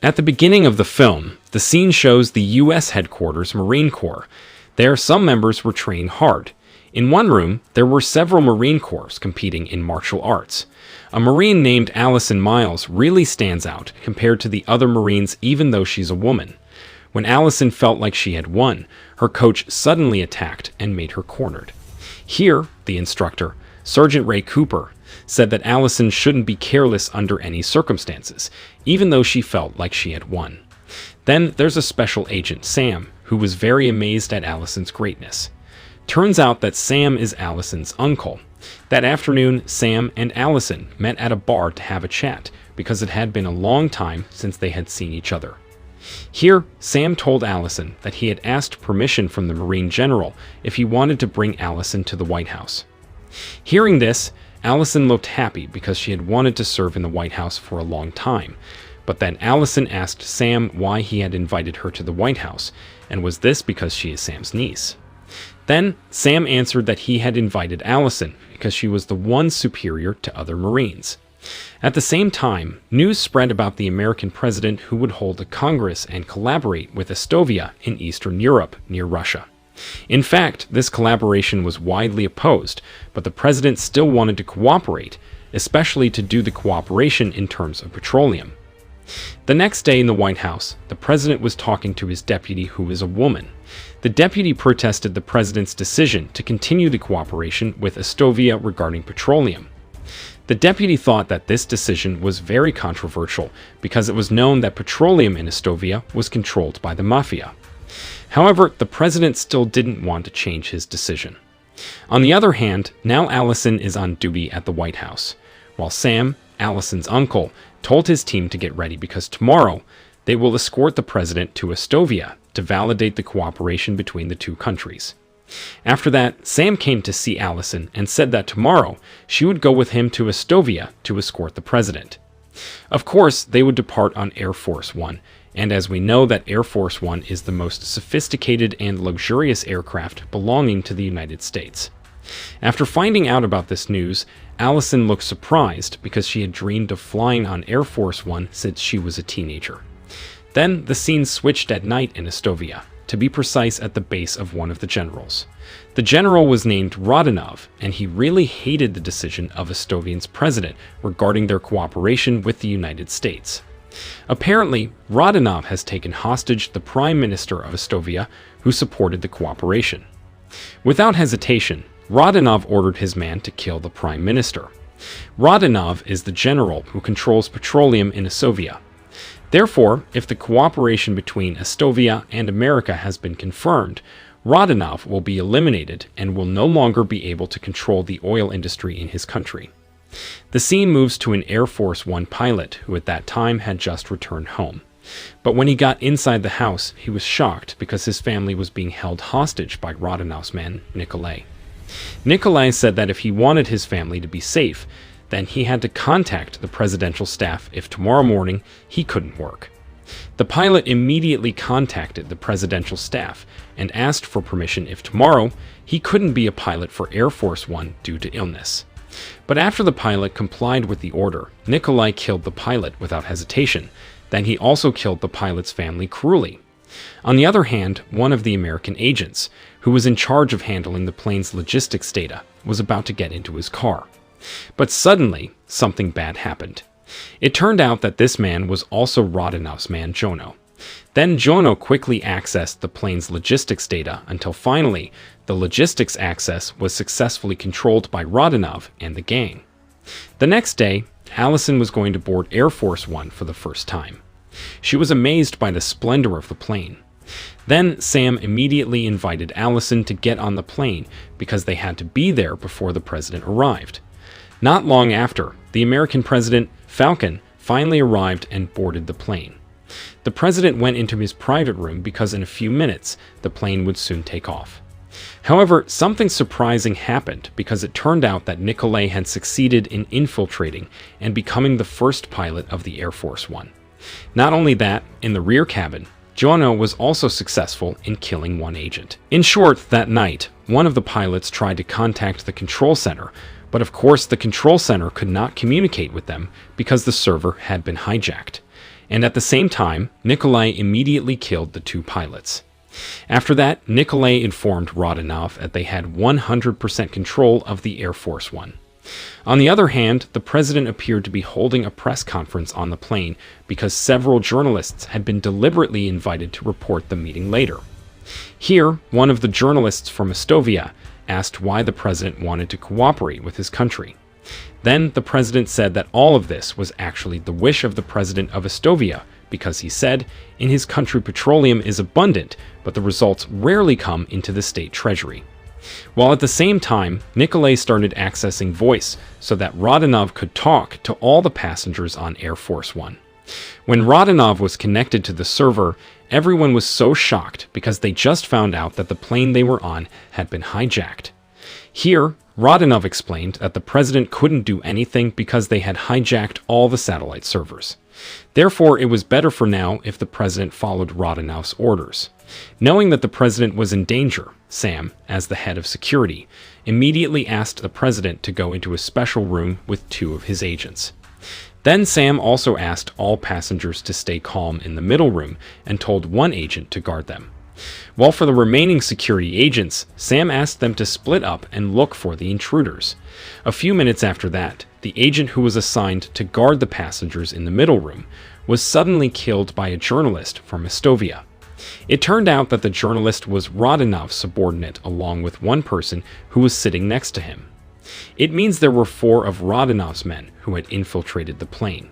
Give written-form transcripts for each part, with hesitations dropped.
At the beginning of the film, the scene shows the U.S. headquarters Marine Corps. There, some members were trained hard. In one room, there were several Marine Corps competing in martial arts. A Marine named Allison Miles really stands out compared to the other Marines, even though she's a woman. When Allison felt like she had won, her coach suddenly attacked and made her cornered. Here, the instructor, Sergeant Ray Cooper, said that Allison shouldn't be careless under any circumstances, even though she felt like she had won. Then there's a special agent, Sam, who was very amazed at Allison's greatness. Turns out that Sam is Allison's uncle. That afternoon, Sam and Allison met at a bar to have a chat because it had been a long time since they had seen each other. Here, Sam told Allison that he had asked permission from the Marine General if he wanted to bring Allison to the White House. Hearing this, Allison looked happy because she had wanted to serve in the White House for a long time. But then Allison asked Sam why he had invited her to the White House, and was this because she is Sam's niece? Then Sam answered that he had invited Allison because she was the one superior to other Marines. At the same time, news spread about the American president who would hold a Congress and collaborate with Estovia in Eastern Europe near Russia. In fact, this collaboration was widely opposed, but the president still wanted to cooperate, especially to do the cooperation in terms of petroleum. The next day in the White House, the president was talking to his deputy, who is a woman. The deputy protested the president's decision to continue the cooperation with Estovia regarding petroleum. The deputy thought that this decision was very controversial because it was known that petroleum in Estovia was controlled by the Mafia. However, the president still didn't want to change his decision. On the other hand, now Allison is on duty at the White House, while Sam, Allison's uncle, told his team to get ready because tomorrow they will escort the president to Estovia to validate the cooperation between the two countries. After that, Sam came to see Allison and said that tomorrow she would go with him to Estovia to escort the president. Of course, they would depart on Air Force One, and as we know that Air Force One is the most sophisticated and luxurious aircraft belonging to the United States. After finding out about this news, Allison looked surprised because she had dreamed of flying on Air Force One since she was a teenager. Then the scene switched at night in Estovia, to be precise at the base of one of the generals. The general was named Rodionov, and he really hated the decision of Estovia's president regarding their cooperation with the United States. Apparently, Rodionov has taken hostage the prime minister of Estovia, who supported the cooperation. Without hesitation, Rodionov ordered his man to kill the prime minister. Rodionov is the general who controls petroleum in Estovia. Therefore, if the cooperation between Estovia and America has been confirmed, Rodionov will be eliminated and will no longer be able to control the oil industry in his country. The scene moves to an Air Force One pilot who at that time had just returned home. But when he got inside the house, he was shocked because his family was being held hostage by Rodionov's man, Nikolai. Nikolai said that if he wanted his family to be safe, then he had to contact the presidential staff if tomorrow morning he couldn't work. The pilot immediately contacted the presidential staff and asked for permission if tomorrow he couldn't be a pilot for Air Force One due to illness. But after the pilot complied with the order, Nikolai killed the pilot without hesitation. Then he also killed the pilot's family cruelly. On the other hand, one of the American agents, who was in charge of handling the plane's logistics data, was about to get into his car. But suddenly, something bad happened. It turned out that this man was also Rodionov's man, Jono. Then Jono quickly accessed the plane's logistics data until finally, the logistics access was successfully controlled by Rodionov and the gang. The next day, Allison was going to board Air Force One for the first time. She was amazed by the splendor of the plane. Then Sam immediately invited Allison to get on the plane because they had to be there before the president arrived. Not long after, the American president, Falcon, finally arrived and boarded the plane. The president went into his private room because in a few minutes, the plane would soon take off. However, something surprising happened because it turned out that Nikolai had succeeded in infiltrating and becoming the first pilot of the Air Force One. Not only that, in the rear cabin, Jono was also successful in killing one agent. In short, that night, one of the pilots tried to contact the control center, but of course the control center could not communicate with them because the server had been hijacked. and at the same time, Nikolai immediately killed the two pilots. After that, Nikolai informed Rodionov that they had 100% control of the Air Force One. On the other hand, the president appeared to be holding a press conference on the plane because several journalists had been deliberately invited to report the meeting later. Here, one of the journalists from Estovia asked why the president wanted to cooperate with his country. Then the president said that all of this was actually the wish of the president of Estovia, because he said, in his country petroleum is abundant, but the results rarely come into the state treasury. While at the same time, Nikolai started accessing voice so that Rodionov could talk to all the passengers on Air Force One. When Rodionov was connected to the server, everyone was so shocked because they just found out that the plane they were on had been hijacked. Here, Rodionov explained that the president couldn't do anything because they had hijacked all the satellite servers. Therefore, it was better for now if the president followed Rodionov's orders. Knowing that the president was in danger, Sam, as the head of security, immediately asked the president to go into a special room with two of his agents. Then Sam also asked all passengers to stay calm in the middle room and told one agent to guard them. While for the remaining security agents, Sam asked them to split up and look for the intruders. A few minutes after that, the agent who was assigned to guard the passengers in the middle room was suddenly killed by a journalist from Estovia. It turned out that the journalist was Rodionov's subordinate along with one person who was sitting next to him. It means there were 4 of Rodionov's men who had infiltrated the plane.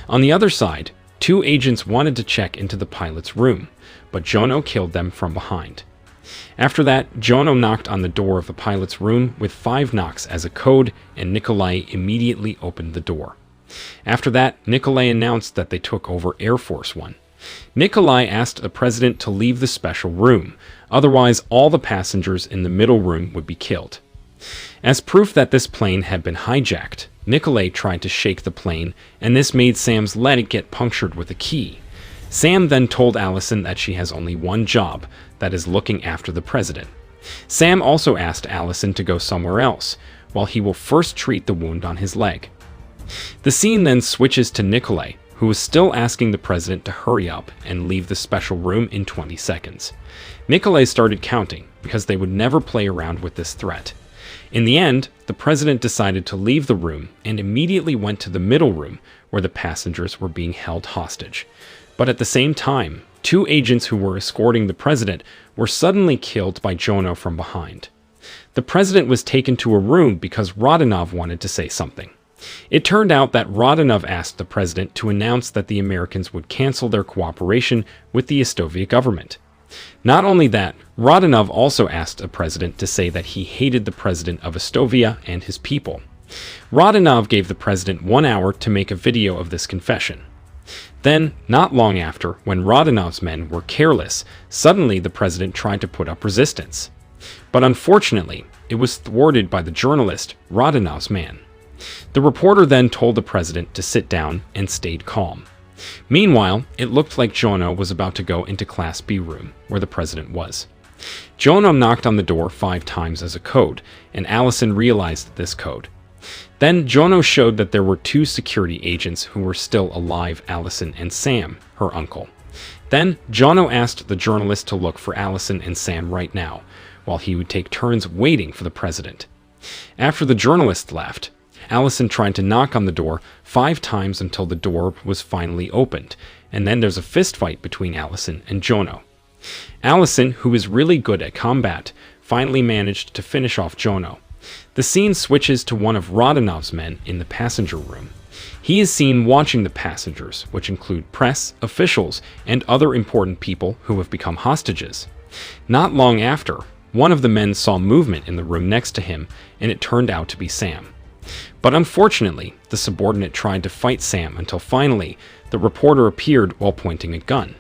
On the other side, 2 agents wanted to check into the pilot's room, but Jono killed them from behind. After that, Jono knocked on the door of the pilot's room with 5 knocks as a code, and Nikolai immediately opened the door. After that, Nikolai announced that they took over Air Force One. Nikolai asked the president to leave the special room, otherwise all the passengers in the middle room would be killed. As proof that this plane had been hijacked, Nikolai tried to shake the plane, and this made Sam's leg get punctured with a key. Sam then told Allison that she has only one job, that is looking after the president. Sam also asked Allison to go somewhere else, while he will first treat the wound on his leg. The scene then switches to Nikolai, who was still asking the president to hurry up and leave the special room in 20 seconds. Nikolai started counting, because they would never play around with this threat. In the end, the president decided to leave the room and immediately went to the middle room where the passengers were being held hostage. But at the same time, 2 agents who were escorting the president were suddenly killed by Jono from behind. The president was taken to a room because Rodionov wanted to say something. It turned out that Rodionov asked the president to announce that the Americans would cancel their cooperation with the Estovia government. Not only that, Rodionov also asked the president to say that he hated the president of Estovia and his people. Rodionov gave the president 1 hour to make a video of this confession. Then, not long after, when Rodionov's men were careless, suddenly the president tried to put up resistance. But unfortunately, it was thwarted by the journalist, Rodionov's man. The reporter then told the president to sit down and stayed calm. Meanwhile, it looked like Jono was about to go into Class B room, where the president was. Jono knocked on the door 5 times as a code, and Allison realized this code. Then Jono showed that there were 2 security agents who were still alive, Allison and Sam, her uncle. Then Jono asked the journalist to look for Allison and Sam right now, while he would take turns waiting for the president. After the journalist left, Allison tried to knock on the door 5 times until the door was finally opened, and then there's a fistfight between Allison and Jono. Allison, who is really good at combat, finally managed to finish off Jono. The scene switches to one of Rodionov's men in the passenger room. He is seen watching the passengers, which include press, officials, and other important people who have become hostages. Not long after, one of the men saw movement in the room next to him, and it turned out to be Sam. But unfortunately, the subordinate tried to fight Sam until finally, the reporter appeared while pointing a gun.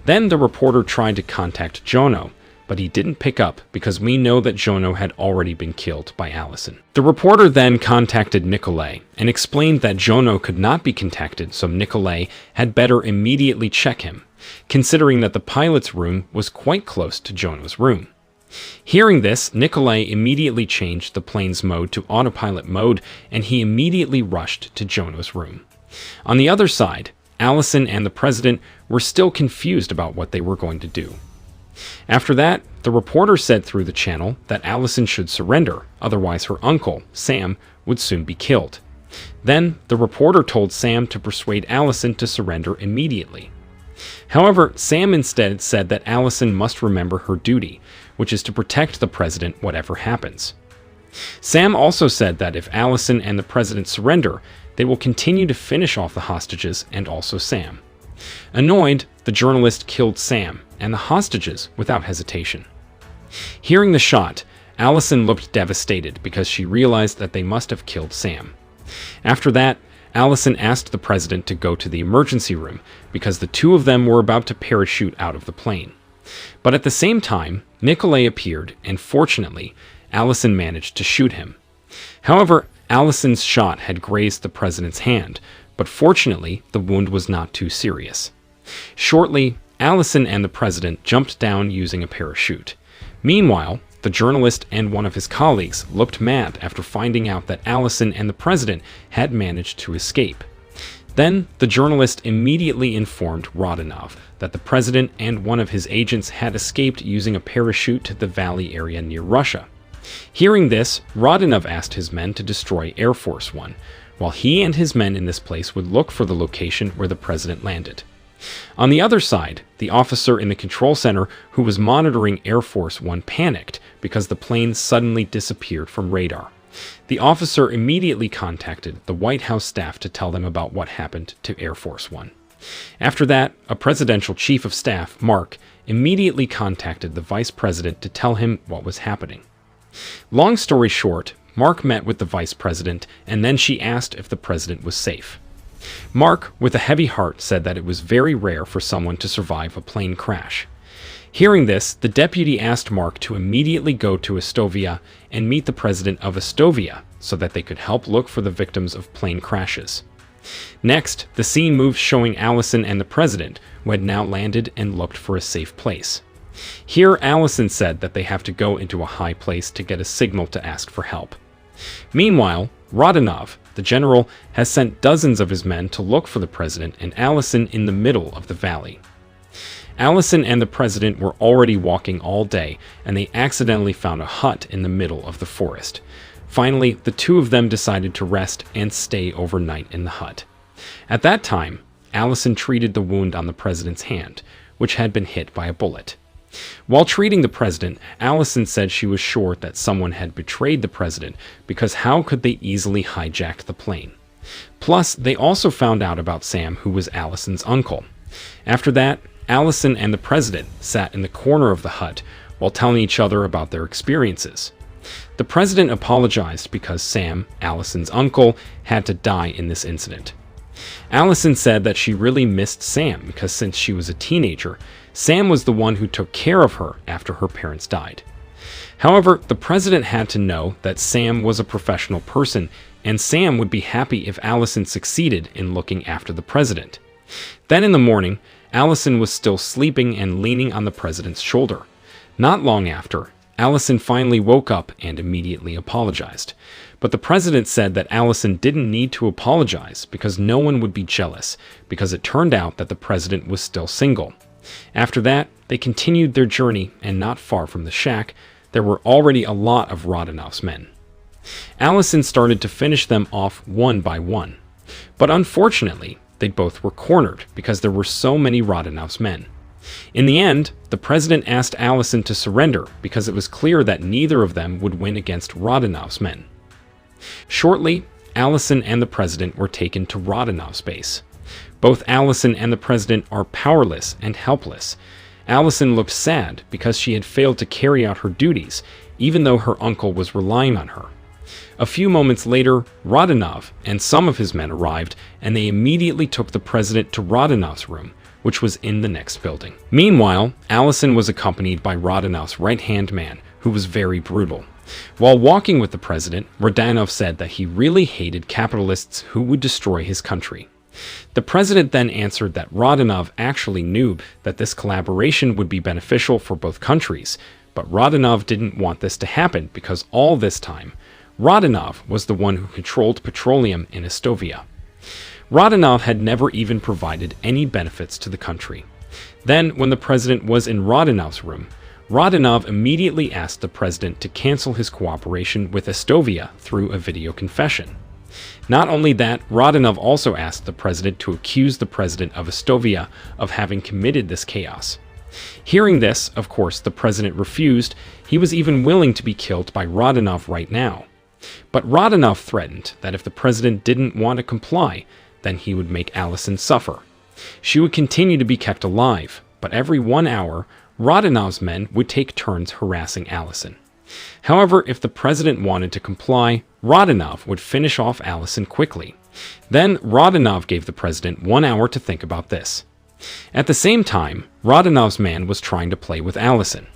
Then the reporter tried to contact Jono, but he didn't pick up because we know that Jono had already been killed by Allison. The reporter then contacted Nikolai and explained that Jono could not be contacted, so Nikolai had better immediately check him, considering that the pilot's room was quite close to Jono's room. Hearing this, Nikolai immediately changed the plane's mode to autopilot mode, and he immediately rushed to Jono's room. On the other side, Allison and the president were still confused about what they were going to do. After that, the reporter said through the channel that Allison should surrender, otherwise her uncle, Sam, would soon be killed. Then, the reporter told Sam to persuade Allison to surrender immediately. However, Sam instead said that Allison must remember her duty, which is to protect the president whatever happens. Sam also said that if Allison and the president surrender, they will continue to finish off the hostages and also Sam. Annoyed, the journalist killed Sam and the hostages without hesitation. Hearing the shot, Allison looked devastated because she realized that they must have killed Sam. After that, Allison asked the president to go to the emergency room because the two of them were about to parachute out of the plane. But at the same time, Nikolai appeared, and fortunately, Allison managed to shoot him. However, Allison's shot had grazed the president's hand, but fortunately, the wound was not too serious. Shortly, Allison and the president jumped down using a parachute. Meanwhile, the journalist and one of his colleagues looked mad after finding out that Allison and the president had managed to escape. Then, the journalist immediately informed Rodionov that the president and one of his agents had escaped using a parachute to the valley area near Russia. Hearing this, Rodionov asked his men to destroy Air Force One, while he and his men in this place would look for the location where the president landed. On the other side, the officer in the control center who was monitoring Air Force One panicked because the plane suddenly disappeared from radar. The officer immediately contacted the White House staff to tell them about what happened to Air Force One. After that, a presidential chief of staff, Mark, immediately contacted the vice president to tell him what was happening. Long story short, Mark met with the vice president, and then she asked if the president was safe. Mark, with a heavy heart, said that it was very rare for someone to survive a plane crash. Hearing this, the deputy asked Mark to immediately go to Estovia and meet the president of Estovia so that they could help look for the victims of plane crashes. Next, the scene moves showing Allison and the president, who had now landed and looked for a safe place. Here, Allison said that they have to go into a high place to get a signal to ask for help. Meanwhile, Rodionov, the general, has sent dozens of his men to look for the president and Allison in the middle of the valley. Allison and the president were already walking all day, and they accidentally found a hut in the middle of the forest. Finally, the two of them decided to rest and stay overnight in the hut. At that time, Allison treated the wound on the president's hand, which had been hit by a bullet. While treating the president, Allison said she was sure that someone had betrayed the president because how could they easily hijack the plane? Plus, they also found out about Sam, who was Allison's uncle. After that, Allison and the president sat in the corner of the hut while telling each other about their experiences. The president apologized because Sam, Allison's uncle, had to die in this incident. Allison said that she really missed Sam because since she was a teenager, Sam was the one who took care of her after her parents died. However, the president had to know that Sam was a professional person, and Sam would be happy if Allison succeeded in looking after the president. Then in the morning, Allison was still sleeping and leaning on the president's shoulder. Not long after, Allison finally woke up and immediately apologized. But the president said that Allison didn't need to apologize because no one would be jealous, because it turned out that the president was still single. After that, they continued their journey, and not far from the shack, there were already a lot of Rodionov's men. Allison started to finish them off one by one. But unfortunately, they both were cornered because there were so many Rodionov's men. In the end, the president asked Allison to surrender because it was clear that neither of them would win against Rodionov's men. Shortly, Allison and the president were taken to Rodionov's base. Both Allison and the president are powerless and helpless. Allison looked sad because she had failed to carry out her duties, even though her uncle was relying on her. A few moments later, Rodionov and some of his men arrived, and they immediately took the president to Rodionov's room, which was in the next building. Meanwhile, Allison was accompanied by Rodionov's right-hand man, who was very brutal. While walking with the president, Rodionov said that he really hated capitalists who would destroy his country. The president then answered that Rodionov actually knew that this collaboration would be beneficial for both countries, but Rodionov didn't want this to happen because all this time, Rodionov was the one who controlled petroleum in Estovia. Rodionov had never even provided any benefits to the country. Then, when the president was in Rodionov's room, Rodionov immediately asked the president to cancel his cooperation with Estovia through a video confession. Not only that, Rodionov also asked the president to accuse the president of Estovia of having committed this chaos. Hearing this, of course, the president refused. He was even willing to be killed by Rodionov right now. But Rodionov threatened that if the president didn't want to comply, then he would make Allison suffer. She would continue to be kept alive, but every 1 hour, Rodionov's men would take turns harassing Allison. However, if the president wanted to comply, Rodionov would finish off Allison quickly. Then Rodionov gave the president 1 hour to think about this. At the same time, Rodionov's man was trying to play with Allison.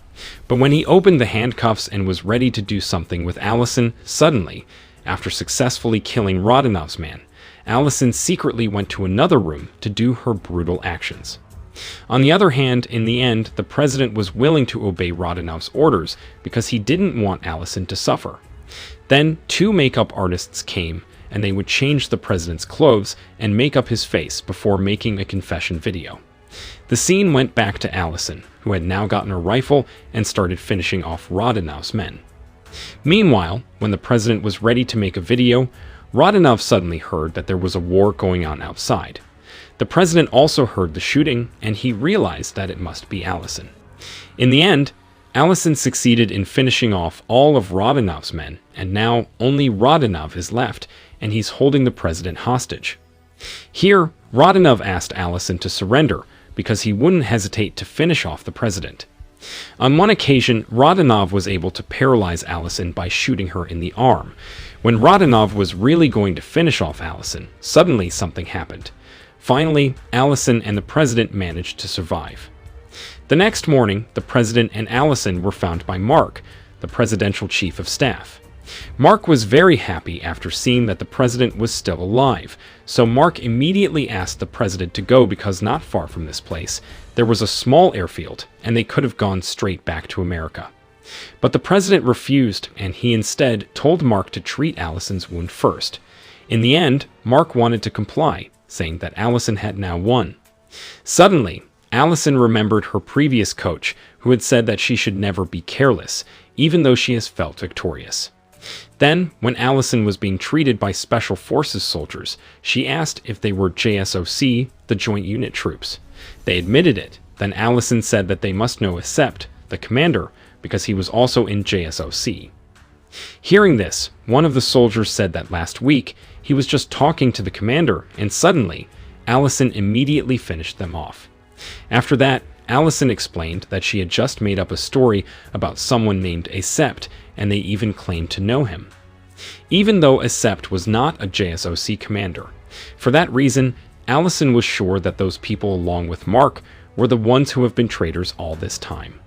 But when he opened the handcuffs and was ready to do something with Allison, suddenly, after successfully killing Rodionov's man, Allison secretly went to another room to do her brutal actions. On the other hand, in the end, the president was willing to obey Rodionov's orders because he didn't want Allison to suffer. Then 2 makeup artists came, and they would change the president's clothes and make up his face before making a confession video. The scene went back to Allison, who had now gotten a rifle and started finishing off Rodionov's men. Meanwhile, when the president was ready to make a video, Rodionov suddenly heard that there was a war going on outside. The president also heard the shooting, and he realized that it must be Allison. In the end, Allison succeeded in finishing off all of Rodionov's men, and now only Rodionov is left, and he's holding the president hostage. Here, Rodionov asked Allison to surrender because he wouldn't hesitate to finish off the president. On one occasion, Rodionov was able to paralyze Allison by shooting her in the arm. When Rodionov was really going to finish off Allison, suddenly something happened. Finally, Allison and the president managed to survive. The next morning, the president and Allison were found by Mark, the presidential chief of staff. Mark was very happy after seeing that the president was still alive, so Mark immediately asked the president to go because not far from this place, there was a small airfield, and they could have gone straight back to America. But the president refused, and he instead told Mark to treat Allison's wound first. In the end, Mark wanted to comply, saying that Allison had now won. Suddenly, Allison remembered her previous coach, who had said that she should never be careless, even though she has felt victorious. Then, when Allison was being treated by Special Forces soldiers, she asked if they were JSOC, the Joint Unit troops. They admitted it. Then Allison said that they must know Sept, the commander, because he was also in JSOC. Hearing this, one of the soldiers said that last week, he was just talking to the commander, and suddenly, Allison immediately finished them off. After that, Allison explained that she had just made up a story about someone named Sept, and they even claimed to know him. Even though Sept was not a JSOC commander. For that reason, Allison was sure that those people along with Mark were the ones who have been traitors all this time.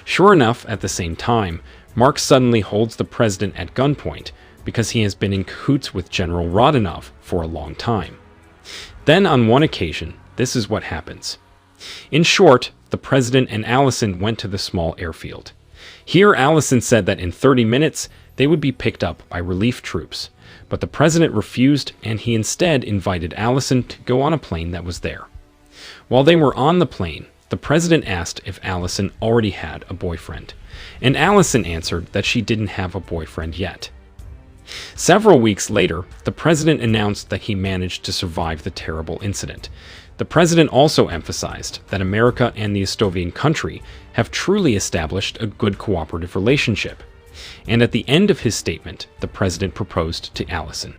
Sure enough, at the same time, Mark suddenly holds the president at gunpoint because he has been in cahoots with General Rodionov for a long time. Then on one occasion, this is what happens. In short, the president and Allison went to the small airfield. Here, Allison said that in 30 minutes, they would be picked up by relief troops. But the president refused, and he instead invited Allison to go on a plane that was there. While they were on the plane, the president asked if Allison already had a boyfriend, and Allison answered that she didn't have a boyfriend yet. Several weeks later, the president announced that he managed to survive the terrible incident. The president also emphasized that America and the Estovian country have truly established a good cooperative relationship. And at the end of his statement, the president proposed to Allison.